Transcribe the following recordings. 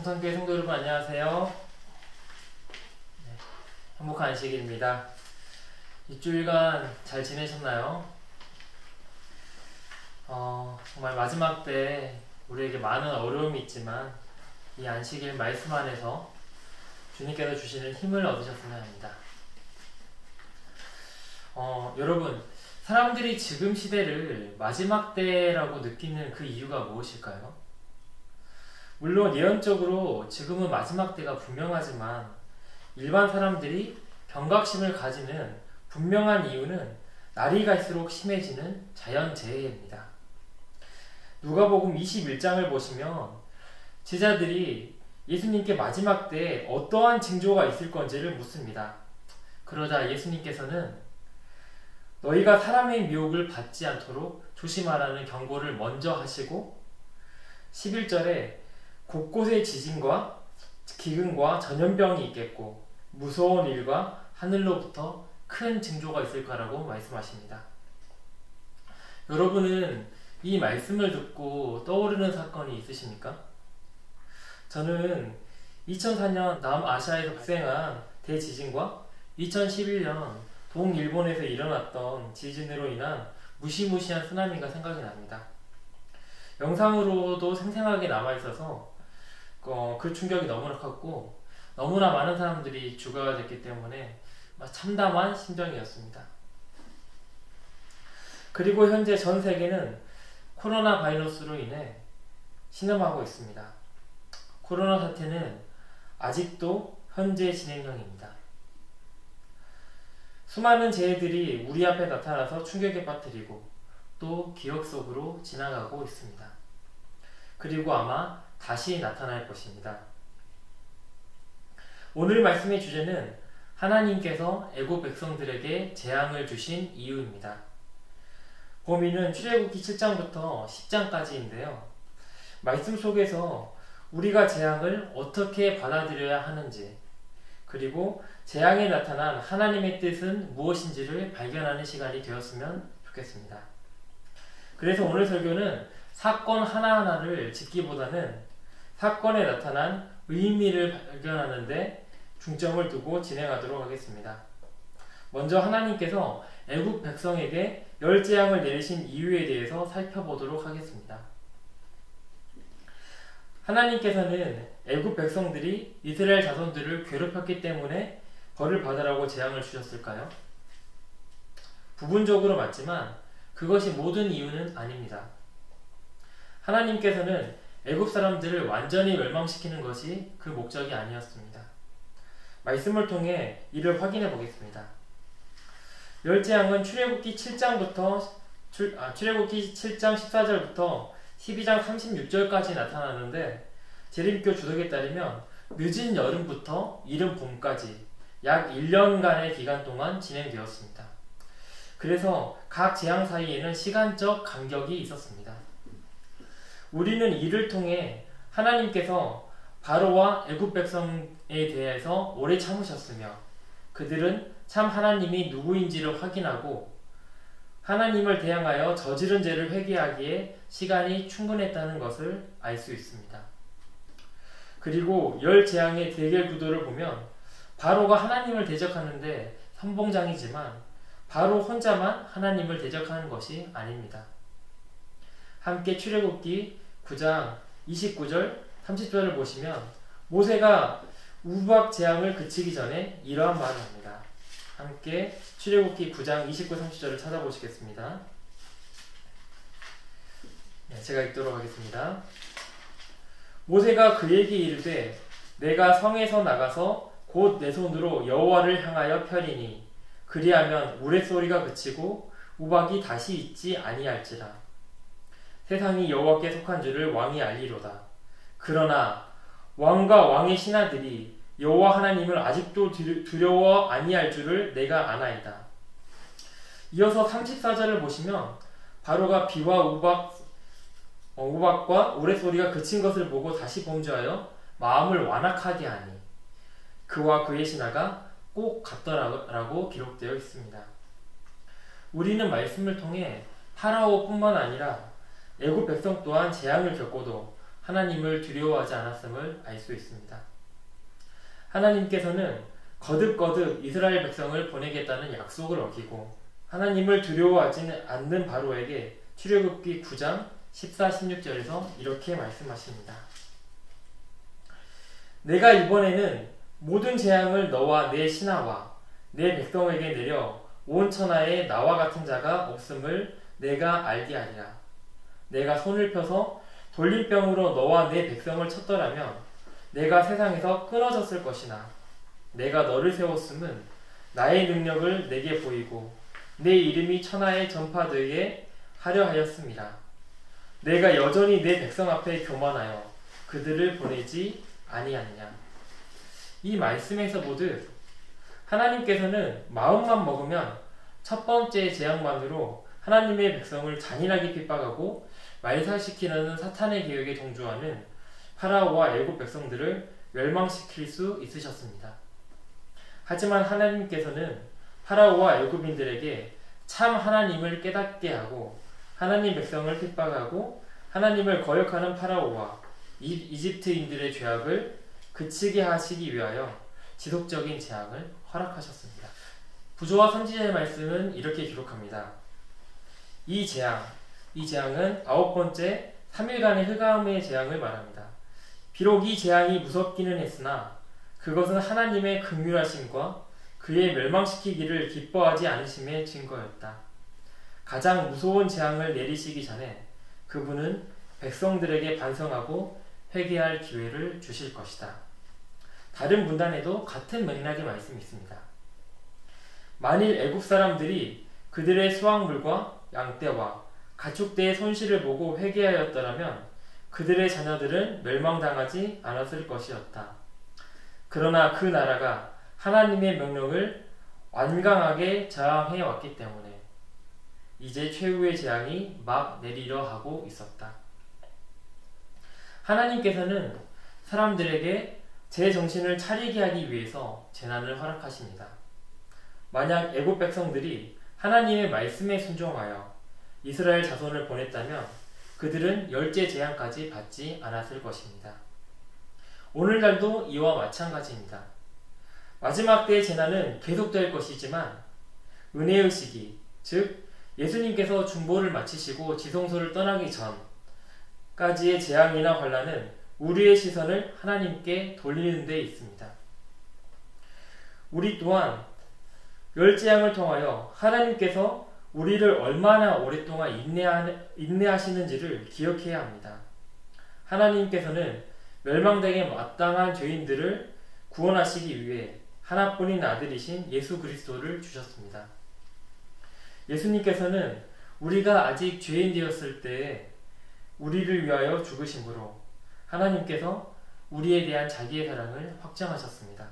성산교회 성도 여러분 안녕하세요. 네, 행복한 안식일입니다. 이 주일간 잘 지내셨나요? 정말 마지막 때 우리에게 많은 어려움이 있지만 이 안식일 말씀 안에서 주님께서 주시는 힘을 얻으셨으면 합니다. 여러분, 사람들이 지금 시대를 마지막 때라고 느끼는 그 이유가 무엇일까요? 물론 예언적으로 지금은 마지막 때가 분명하지만 일반 사람들이 경각심을 가지는 분명한 이유는 날이 갈수록 심해지는 자연재해입니다. 누가복음 21장을 보시면 제자들이 예수님께 마지막 때에 어떠한 징조가 있을 건지를 묻습니다. 그러자 예수님께서는 너희가 사람의 미혹을 받지 않도록 조심하라는 경고를 먼저 하시고 11절에 곳곳에 지진과 기근과 전염병이 있겠고 무서운 일과 하늘로부터 큰 징조가 있을 거라고 말씀하십니다. 여러분은 이 말씀을 듣고 떠오르는 사건이 있으십니까? 저는 2004년 남아시아에서 발생한 대지진과 2011년 동일본에서 일어났던 지진으로 인한 무시무시한 쓰나미가 생각이 납니다. 영상으로도 생생하게 남아있어서 그 충격이 너무나 컸고 너무나 많은 사람들이 죽어야 됐기 때문에 참담한 심정이었습니다. 그리고 현재 전 세계는 코로나 바이러스로 인해 신음하고 있습니다. 코로나 사태는 아직도 현재 진행형입니다. 수많은 재해들이 우리 앞에 나타나서 충격에 빠뜨리고 또 기억 속으로 지나가고 있습니다. 그리고 아마 다시 나타날 것입니다. 오늘 말씀의 주제는 하나님께서 애국 백성들에게 재앙을 주신 이유입니다. 범위는 출애굽기 7장부터 10장까지인데요. 말씀 속에서 우리가 재앙을 어떻게 받아들여야 하는지 그리고 재앙에 나타난 하나님의 뜻은 무엇인지를 발견하는 시간이 되었으면 좋겠습니다. 그래서 오늘 설교는 사건 하나하나를 짚기보다는 사건에 나타난 의미를 발견하는 데 중점을 두고 진행하도록 하겠습니다. 먼저 하나님께서 애국 백성에게 열재앙을 내리신 이유에 대해서 살펴보도록 하겠습니다. 하나님께서는 애국 백성들이 이스라엘 자손들을 괴롭혔기 때문에 벌을 받으라고 재앙을 주셨을까요? 부분적으로 맞지만 그것이 모든 이유는 아닙니다. 하나님께서는 애국 사람들을 완전히 멸망시키는 것이 그 목적이 아니었습니다. 말씀을 통해 이를 확인해 보겠습니다. 열재앙은 출애굽기 7장 14절부터 12장 36절까지 나타나는데 재림교 주석에 따르면 늦은 여름부터 이른 봄까지 약 1년간의 기간 동안 진행되었습니다. 그래서 각 재앙 사이에는 시간적 간격이 있었습니다. 우리는 이를 통해 하나님께서 바로와 애굽 백성에 대해서 오래 참으셨으며 그들은 참 하나님이 누구인지를 확인하고 하나님을 대항하여 저지른 죄를 회개하기에 시간이 충분했다는 것을 알 수 있습니다. 그리고 열 재앙의 대결 구도를 보면 바로가 하나님을 대적하는데 선봉장이지만 바로 혼자만 하나님을 대적하는 것이 아닙니다. 함께 출애굽기 9장 29절 30절을 보시면 모세가 우박 재앙을 그치기 전에 이러한 말을 합니다. 함께 출애굽기 9장 29, 30절을 찾아보시겠습니다. 제가 읽도록 하겠습니다. 모세가 그에게 이르되 내가 성에서 나가서 곧 내 손으로 여호와를 향하여 펴리니 그리하면 우레소리가 그치고 우박이 다시 있지 아니할지라. 세상이 여호와께 속한 줄을 왕이 알리로다. 그러나 왕과 왕의 신하들이 여호와 하나님을 아직도 두려워 아니할 줄을 내가 아나이다. 이어서 34절을 보시면 바로가 비와 우박과 우레소리가 그친 것을 보고 다시 범죄하여 마음을 완악하게 하니 그와 그의 신하가 꼭 같더라라고 기록되어 있습니다. 우리는 말씀을 통해 파라오뿐만 아니라 애굽 백성 또한 재앙을 겪고도 하나님을 두려워하지 않았음을 알 수 있습니다. 하나님께서는 거듭거듭 이스라엘 백성을 보내겠다는 약속을 어기고 하나님을 두려워하지 않는 바로에게 출애굽기 9장 14, 16절에서 이렇게 말씀하십니다. 내가 이번에는 모든 재앙을 너와 내 신하와 내 백성에게 내려 온 천하에 나와 같은 자가 없음을 내가 알게 하리라. 내가 손을 펴서 돌림병으로 너와 내 백성을 쳤더라면 내가 세상에서 끊어졌을 것이나 내가 너를 세웠음은 나의 능력을 내게 보이고 내 이름이 천하에 전파되게 하려 하였습니다. 내가 여전히 내 백성 앞에 교만하여 그들을 보내지 아니하느냐. 이 말씀에서 보듯 하나님께서는 마음만 먹으면 첫 번째 재앙만으로 하나님의 백성을 잔인하게 핍박하고 말살시키려는 사탄의 계획에 동조하는 파라오와 애굽 백성들을 멸망시킬 수 있으셨습니다. 하지만 하나님께서는 파라오와 애굽인들에게 참 하나님을 깨닫게 하고 하나님 백성을 핍박하고 하나님을 거역하는 파라오와 이집트인들의 죄악을 그치게 하시기 위하여 지속적인 재앙을 허락하셨습니다. 부조와 선지자의 말씀은 이렇게 기록합니다. 이 재앙은 9번째 3일간의 흑암의 재앙을 말합니다. 비록 이 재앙이 무섭기는 했으나 그것은 하나님의 긍휼하심과 그의 멸망시키기를 기뻐하지 않으심의 증거였다. 가장 무서운 재앙을 내리시기 전에 그분은 백성들에게 반성하고 회개할 기회를 주실 것이다. 다른 문단에도 같은 맥락의 말씀이 있습니다. 만일 애굽 사람들이 그들의 수확물과 양떼와 가축대의 손실을 보고 회개하였더라면 그들의 자녀들은 멸망당하지 않았을 것이었다. 그러나 그 나라가 하나님의 명령을 완강하게 저항해 왔기 때문에 이제 최후의 재앙이 막 내리려 하고 있었다. 하나님께서는 사람들에게 제 정신을 차리게 하기 위해서 재난을 허락하십니다. 만약 애굽 백성들이 하나님의 말씀에 순종하여 이스라엘 자손을 보냈다면 그들은 열째 재앙까지 받지 않았을 것입니다. 오늘날도 이와 마찬가지입니다. 마지막 때의 재난은 계속될 것이지만 은혜의 시기, 즉 예수님께서 중보를 마치시고 지성소를 떠나기 전까지의 재앙이나 환난은 우리의 시선을 하나님께 돌리는 데 있습니다. 우리 또한 열재앙을 통하여 하나님께서 우리를 얼마나 오랫동안 인내하시는지를 기억해야 합니다. 하나님께서는 멸망되게 마땅한 죄인들을 구원하시기 위해 하나뿐인 아들이신 예수 그리스도를 주셨습니다. 예수님께서는 우리가 아직 죄인 되었을 때에 우리를 위하여 죽으심으로 하나님께서 우리에 대한 자기의 사랑을 확정하셨습니다.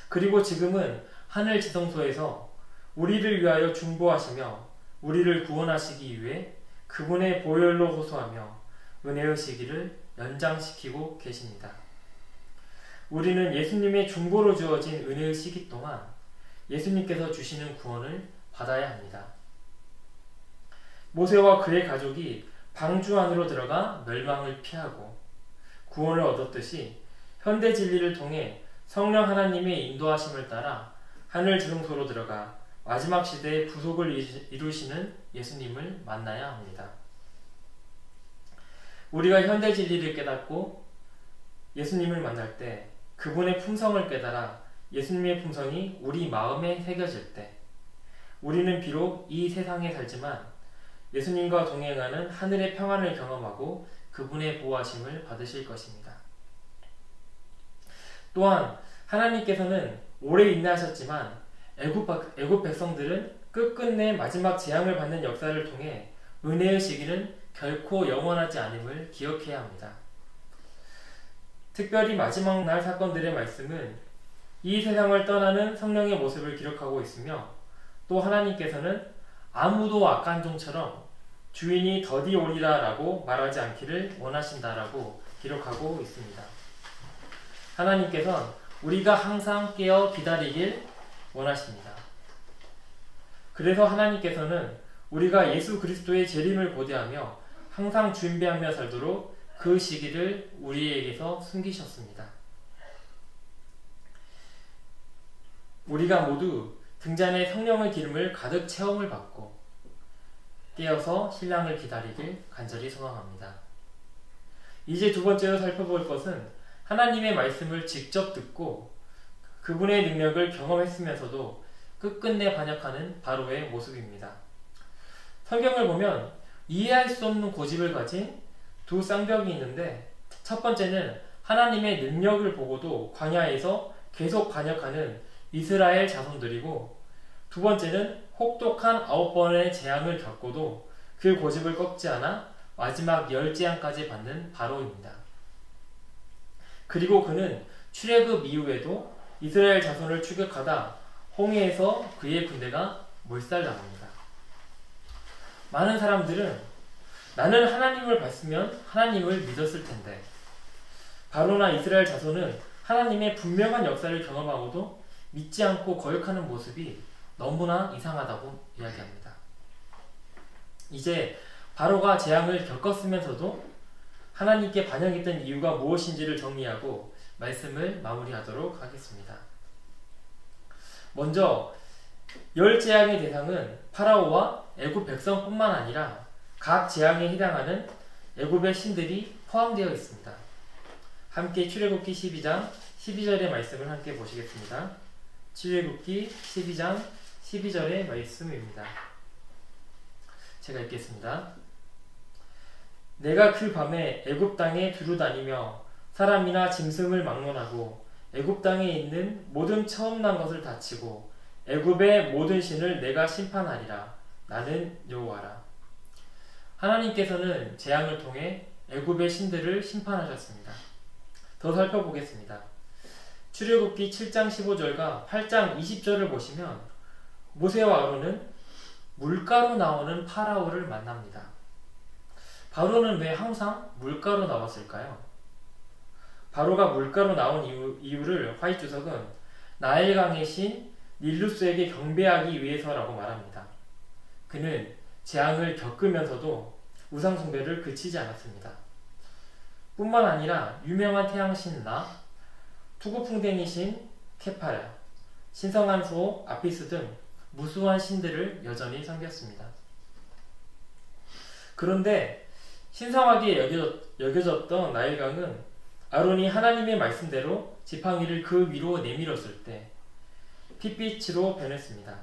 그리고 지금은 하늘 지성소에서 우리를 위하여 중보하시며 우리를 구원하시기 위해 그분의 보혈로 호소하며 은혜의 시기를 연장시키고 계십니다. 우리는 예수님의 중보로 주어진 은혜의 시기 동안 예수님께서 주시는 구원을 받아야 합니다. 모세와 그의 가족이 방주 안으로 들어가 멸망을 피하고 구원을 얻었듯이 현대 진리를 통해 성령 하나님의 인도하심을 따라 하늘 지성소로 들어가 마지막 시대의 부속을 이루시는 예수님을 만나야 합니다. 우리가 현대 진리를 깨닫고 예수님을 만날 때 그분의 품성을 깨달아 예수님의 품성이 우리 마음에 새겨질 때 우리는 비록 이 세상에 살지만 예수님과 동행하는 하늘의 평안을 경험하고 그분의 보호하심을 받으실 것입니다. 또한 하나님께서는 오래 인내하셨지만 애굽 백성들은 끝끝내 마지막 재앙을 받는 역사를 통해 은혜의 시기는 결코 영원하지 않음을 기억해야 합니다. 특별히 마지막 날 사건들의 말씀은 이 세상을 떠나는 성령의 모습을 기록하고 있으며 또 하나님께서는 아무도 악한 종처럼 주인이 더디 오리라 라고 말하지 않기를 원하신다라고 기록하고 있습니다. 하나님께서는 우리가 항상 깨어 기다리길 원하십니다. 그래서 하나님께서는 우리가 예수 그리스도의 재림을 고대하며 항상 준비하며 살도록 그 시기를 우리에게서 숨기셨습니다. 우리가 모두 등잔에 성령의 기름을 가득 체험을 받고 깨어서 신랑을 기다리길 간절히 소망합니다. 이제 두 번째로 살펴볼 것은 하나님의 말씀을 직접 듣고 그분의 능력을 경험했으면서도 끝끝내 반역하는 바로의 모습입니다. 성경을 보면 이해할 수 없는 고집을 가진 두 쌍벽이 있는데, 첫 번째는 하나님의 능력을 보고도 광야에서 계속 반역하는 이스라엘 자손들이고, 두 번째는 혹독한 9번의 재앙을 겪고도 그 고집을 꺾지 않아 마지막 열재앙까지 받는 바로입니다. 그리고 그는 출애굽 이후에도 이스라엘 자손을 추격하다 홍해에서 그의 군대가 몰살당합니다. 많은 사람들은 나는 하나님을 봤으면 하나님을 믿었을 텐데, 바로나 이스라엘 자손은 하나님의 분명한 역사를 경험하고도 믿지 않고 거역하는 모습이 너무나 이상하다고 이야기합니다. 이제 바로가 재앙을 겪었으면서도 하나님께 반역했던 이유가 무엇인지를 정리하고 말씀을 마무리하도록 하겠습니다. 먼저 열 재앙의 대상은 파라오와 애굽 백성뿐만 아니라 각 재앙에 해당하는 애굽의 신들이 포함되어 있습니다. 함께 출애굽기 12장 12절의 말씀을 함께 보시겠습니다. 출애굽기 12장 12절의 말씀입니다. 제가 읽겠습니다. 내가 그 밤에 애굽 땅에 두루 다니며 사람이나 짐승을 막론하고 애굽 땅에 있는 모든 처음 난 것을 다치고 애굽의 모든 신을 내가 심판하리라. 나는 여호와라. 하나님께서는 재앙을 통해 애굽의 신들을 심판하셨습니다. 더 살펴보겠습니다. 출애굽기 7장 15절과 8장 20절을 보시면 모세와 아론은 물가로 나오는 파라오를 만납니다. 바로는 왜 항상 물가로 나왔을까요? 바로가 물가로 나온 이유를 화이트 주석은 나일강의 신 닐루스에게 경배하기 위해서라고 말합니다. 그는 재앙을 겪으면서도 우상숭배를 그치지 않았습니다. 뿐만 아니라 유명한 태양신 라, 투구풍뎅이 신 케파라, 신성한 소 아피스 등 무수한 신들을 여전히 섬겼습니다. 그런데 신성하게 여겨졌던 나일강은 아론이 하나님의 말씀대로 지팡이를 그 위로 내밀었을 때 핏빛으로 변했습니다.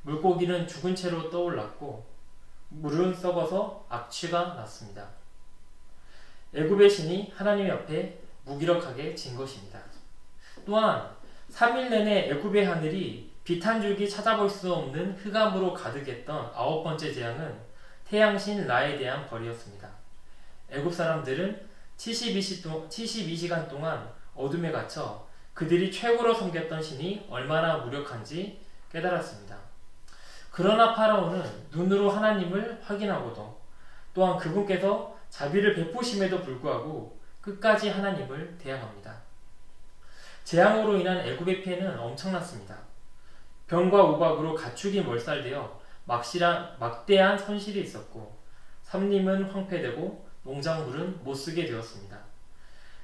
물고기는 죽은 채로 떠올랐고 물은 썩어서 악취가 났습니다. 애굽의 신이 하나님 앞에 무기력하게 진 것입니다. 또한 3일 내내 애굽의 하늘이 빛 한 줄기 찾아볼 수 없는 흑암으로 가득했던 9번째 재앙은 태양신 라에 대한 벌이었습니다. 애굽 사람들은 72시간 동안 어둠에 갇혀 그들이 최고로 섬겼던 신이 얼마나 무력한지 깨달았습니다. 그러나 파라오는 눈으로 하나님을 확인하고도 또한 그분께서 자비를 베푸심에도 불구하고 끝까지 하나님을 대항합니다. 재앙으로 인한 애굽의 피해는 엄청났습니다. 병과 우박으로 가축이 몰살되어 막대한 손실이 있었고 삼림은 황폐되고 농작물은 못쓰게 되었습니다.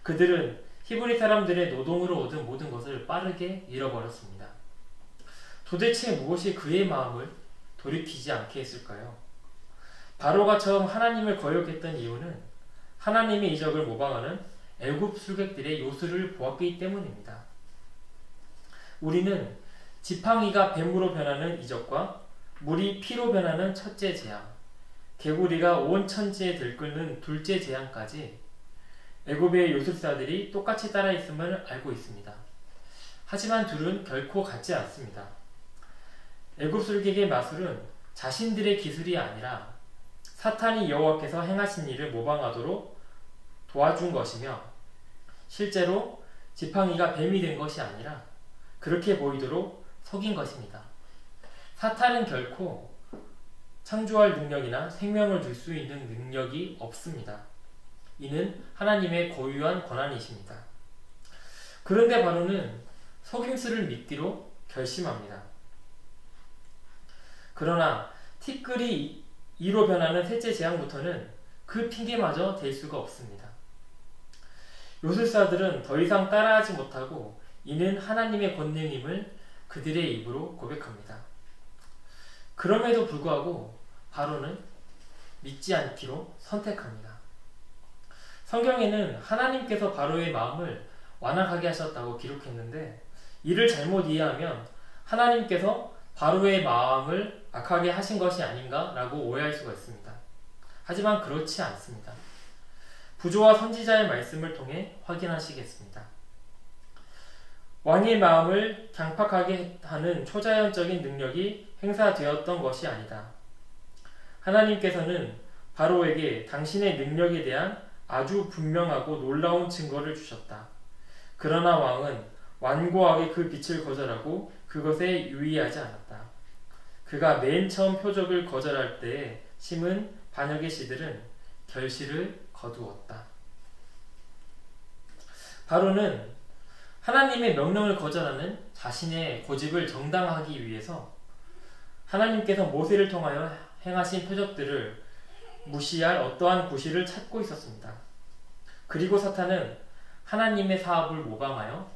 그들은 히브리 사람들의 노동으로 얻은 모든 것을 빠르게 잃어버렸습니다. 도대체 무엇이 그의 마음을 돌이키지 않게 했을까요? 바로가 처음 하나님을 거역했던 이유는 하나님의 이적을 모방하는 애굽 술객들의 요술을 보았기 때문입니다. 우리는 지팡이가 뱀으로 변하는 이적과 물이 피로 변하는 첫째 재앙, 개구리가 온 천지에 들끓는 둘째 재앙까지 애굽의 요술사들이 똑같이 따라했음을 알고 있습니다. 하지만 둘은 결코 같지 않습니다. 애굽 술객의 마술은 자신들의 기술이 아니라 사탄이 여호와께서 행하신 일을 모방하도록 도와준 것이며 실제로 지팡이가 뱀이 된 것이 아니라 그렇게 보이도록 속인 것입니다. 사탄은 결코 창조할 능력이나 생명을 줄 수 있는 능력이 없습니다. 이는 하나님의 고유한 권한이십니다. 그런데 바로는 속임수를 믿기로 결심합니다. 그러나 티끌이 이로 변하는 셋째 재앙부터는 그 핑계마저 댈 수가 없습니다. 요술사들은 더 이상 따라하지 못하고 이는 하나님의 권능임을 그들의 입으로 고백합니다. 그럼에도 불구하고 바로는 믿지 않기로 선택합니다. 성경에는 하나님께서 바로의 마음을 완악하게 하셨다고 기록했는데 이를 잘못 이해하면 하나님께서 바로의 마음을 악하게 하신 것이 아닌가라고 오해할 수가 있습니다. 하지만 그렇지 않습니다. 부조와 선지자의 말씀을 통해 확인하시겠습니다. 왕의 마음을 강팍하게 하는 초자연적인 능력이 행사되었던 것이 아니다. 하나님께서는 바로에게 당신의 능력에 대한 아주 분명하고 놀라운 증거를 주셨다. 그러나 왕은 완고하게 그 빛을 거절하고 그것에 유의하지 않았다. 그가 맨 처음 표적을 거절할 때에 심은 반역의 씨들은 결실을 거두었다. 바로는 하나님의 명령을 거절하는 자신의 고집을 정당화하기 위해서 하나님께서 모세를 통하여 행하신 표적들을 무시할 어떠한 구실을 찾고 있었습니다. 그리고 사탄은 하나님의 사업을 모방하여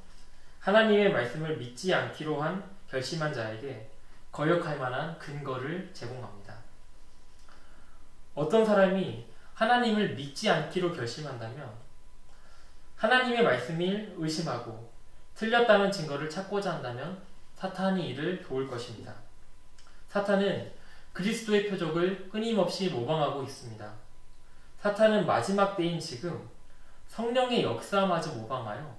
하나님의 말씀을 믿지 않기로 한 결심한 자에게 거역할 만한 근거를 제공합니다. 어떤 사람이 하나님을 믿지 않기로 결심한다면 하나님의 말씀을 의심하고 틀렸다는 증거를 찾고자 한다면 사탄이 이를 도울 것입니다. 사탄은 그리스도의 표적을 끊임없이 모방하고 있습니다. 사탄은 마지막 때인 지금 성령의 역사마저 모방하여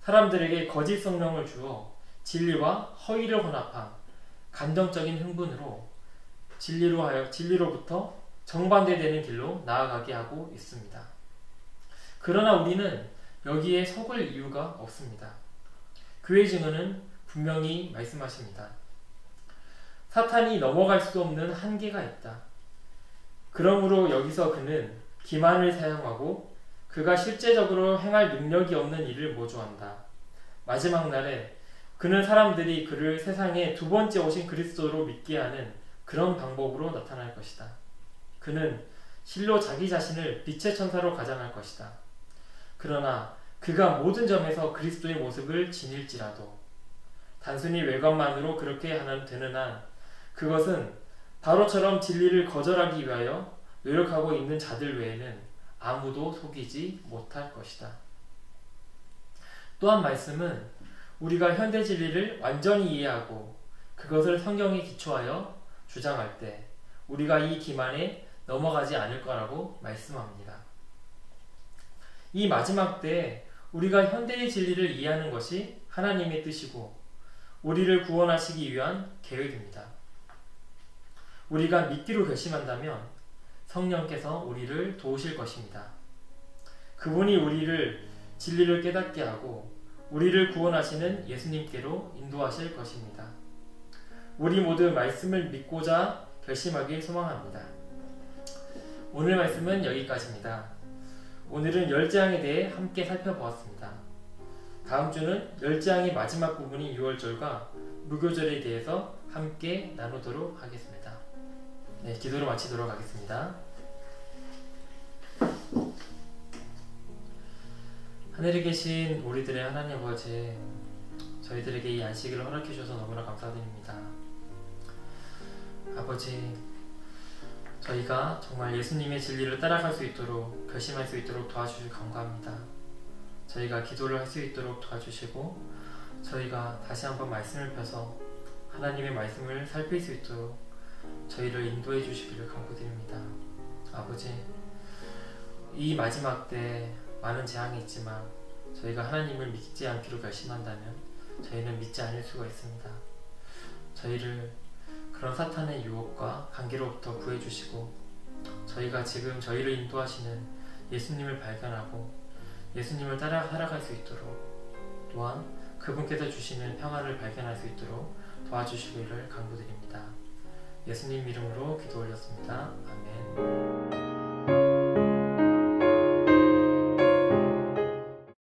사람들에게 거짓 성령을 주어 진리와 허위를 혼합한 감정적인 흥분으로 진리로부터 정반대되는 길로 나아가게 하고 있습니다. 그러나 우리는 여기에 속을 이유가 없습니다. 그의 증언은 분명히 말씀하십니다. 사탄이 넘어갈 수 없는 한계가 있다. 그러므로 여기서 그는 기만을 사용하고 그가 실제적으로 행할 능력이 없는 일을 모조한다. 마지막 날에 그는 사람들이 그를 세상에 두 번째 오신 그리스도로 믿게 하는 그런 방법으로 나타날 것이다. 그는 실로 자기 자신을 빛의 천사로 가장할 것이다. 그러나 그가 모든 점에서 그리스도의 모습을 지닐지라도 단순히 외관만으로 그렇게 되는 한 그것은 바로처럼 진리를 거절하기 위하여 노력하고 있는 자들 외에는 아무도 속이지 못할 것이다. 또한 말씀은 우리가 현대 진리를 완전히 이해하고 그것을 성경에 기초하여 주장할 때 우리가 이 기만에 넘어가지 않을 거라고 말씀합니다. 이 마지막 때에 우리가 현대의 진리를 이해하는 것이 하나님의 뜻이고 우리를 구원하시기 위한 계획입니다. 우리가 믿기로 결심한다면 성령께서 우리를 도우실 것입니다. 그분이 우리를 진리를 깨닫게 하고 우리를 구원하시는 예수님께로 인도하실 것입니다. 우리 모두 말씀을 믿고자 결심하길 소망합니다. 오늘 말씀은 여기까지입니다. 오늘은 열재앙에 대해 함께 살펴보았습니다. 다음 주는 열재앙의 마지막 부분인 6월절과 무교절에 대해서 함께 나누도록 하겠습니다. 네, 기도로 마치도록 하겠습니다. 하늘에 계신 우리들의 하나님 아버지, 저희들에게 이 안식일을 허락해 주셔서 너무나 감사드립니다. 아버지, 저희가 정말 예수님의 진리를 따라갈 수 있도록 결심할 수 있도록 도와주시기 감사합니다. 저희가 기도를 할 수 있도록 도와주시고 저희가 다시 한번 말씀을 펴서 하나님의 말씀을 살필 수 있도록 저희를 인도해 주시기를 간구드립니다. 아버지, 이 마지막 때 많은 재앙이 있지만 저희가 하나님을 믿지 않기로 결심한다면 저희는 믿지 않을 수가 있습니다. 저희를 그런 사탄의 유혹과 관계로부터 구해주시고 저희가 지금 저희를 인도하시는 예수님을 발견하고 예수님을 따라 살아갈 수 있도록 또한 그분께서 주시는 평화를 발견할 수 있도록 도와주시기를 간구드립니다. 예수님 이름으로 기도 올렸습니다. 아멘.